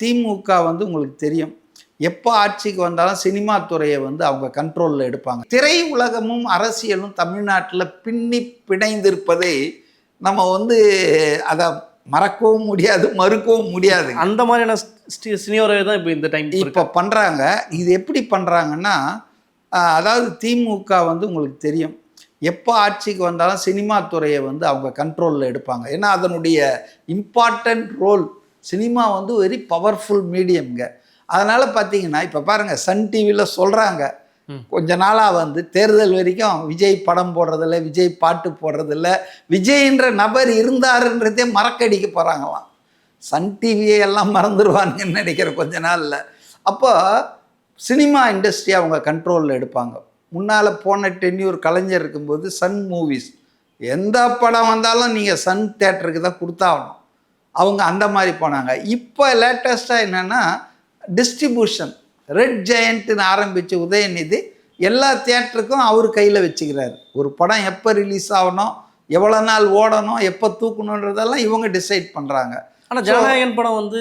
திமுக வந்து உங்களுக்கு தெரியும், எப்போ ஆட்சிக்கு வந்தாலும் சினிமா துறையை வந்து அவங்க கண்ட்ரோலில் எடுப்பாங்க. திரை உலகமும் அரசியலும் தமிழ்நாட்டில் பின்னி பிணைந்திருப்பதை நம்ம வந்து அதை மறக்கவும் முடியாது, மறுக்கவும் முடியாது. அந்த மாதிரியான சினியோரை தான் இப்போ இந்த டைம் இப்போ பண்ணுறாங்க. இது எப்படி பண்ணுறாங்கன்னா, அதாவது திமுக வந்து உங்களுக்கு தெரியும், எப்போ ஆட்சிக்கு வந்தாலும் சினிமா துறையை வந்து அவங்க கண்ட்ரோலில் எடுப்பாங்க. ஏன்னா அதனுடைய இம்பார்ட்டன்ட் ரோல், சினிமா வந்து வெரி பவர்ஃபுல் மீடியம்ங்க. அதனால் பார்த்தீங்கன்னா இப்போ பாருங்கள், சன் டிவியில் சொல்கிறாங்க, கொஞ்ச நாளாக வந்து தேர்தல் வரைக்கும் விஜய் படம் போடுறதில்ல, விஜய் பாட்டு போடுறதில்ல, விஜய்ன்ற நபர் இருந்தாருன்றதே மறக்கடிக்க போகிறாங்களாம். சன் டிவியை எல்லாம் மறந்துடுவாங்கன்னு நினைக்கிறேன் கொஞ்ச நாளில். அப்போ சினிமா இண்டஸ்ட்ரி அவங்க கண்ட்ரோலில் எடுப்பாங்க. முன்னால் போன டென்யூர் கலைஞர் இருக்கும்போது சன் மூவிஸ், எந்த படம் வந்தாலும் நீங்கள் சன் தேட்டருக்கு தான் கொடுத்தாகணும், அவங்க அந்த மாதிரி போனாங்க. இப்போ லேட்டஸ்ட்டாக என்னென்னா டிஸ்ட்ரிபியூஷன், ரெட் ஜெயண்ட்னு ஆரம்பித்த உதயநிதி எல்லா தியேட்டருக்கும் அவர் கையில் வச்சுக்கிறாரு. ஒரு படம் எப்போ ரிலீஸ் ஆகணும், எவ்வளோ நாள் ஓடணும், எப்போ தூக்கணுன்றதெல்லாம் இவங்க டிசைட் பண்ணுறாங்க. ஆனால் ஜனநாயகன் படம் வந்து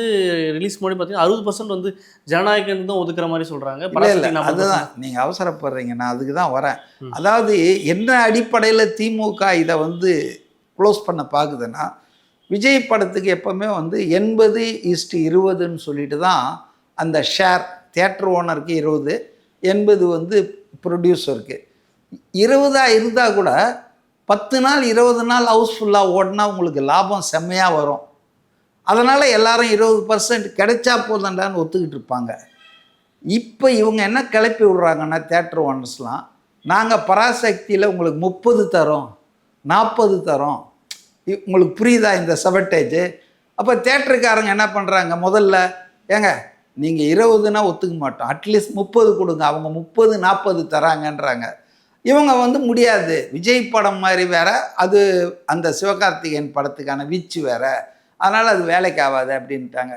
ரிலீஸ் பண்ணி பார்த்தீங்கன்னா 60% வந்து ஜனநாயகன் தான் ஒதுக்குற மாதிரி சொல்கிறாங்க. இல்லை, அதுதான் நீங்கள் அவசரப்படுறீங்க, நான் அதுக்கு தான் வரேன். அதாவது என்ன அடிப்படையில் திமுக இதை வந்து க்ளோஸ் பண்ண பார்க்குதுன்னா, விஜய் படத்துக்கு எப்போவுமே வந்து 80:20ன்னு சொல்லிட்டு தான் அந்த ஷேர், தியேட்டர் ஓனருக்கு 20, 80 வந்து ப்ரொடியூசருக்கு. 20 இருந்தால் கூட 10 நாள் 20 நாள் ஹவுஸ்ஃபுல்லாக ஓடினா உங்களுக்கு லாபம் செம்மையாக வரும். அதனால் எல்லாரும் 20% கிடைச்சா போதண்டான்னு ஒத்துக்கிட்டு இருப்பாங்க. இப்போ இவங்க என்ன கிளப்பி விட்றாங்கன்னா, தியேட்டர் ஓனர்ஸ்லாம், நாங்கள் பராசக்தியில் உங்களுக்கு 30 தரோம், 40 தரோம். உங்களுக்கு புரியுதா இந்த சபட்டேஜ்? அப்போ தியேட்டருக்காரங்க என்ன பண்ணுறாங்க, முதல்ல ஏங்க நீங்கள் 20னா ஒத்துக்க மாட்டோம், அட்லீஸ்ட் 30 கொடுங்க. அவங்க 30, 40 தராங்கன்றாங்க. இவங்க வந்து முடியாது, விஜய் படம் மாதிரி வேறு, அது அந்த சிவகார்த்திகேயன் படத்துக்கான வீச்சு வேறு, அதனால் அது வேலைக்கு ஆகாது அப்படின்ட்டாங்க.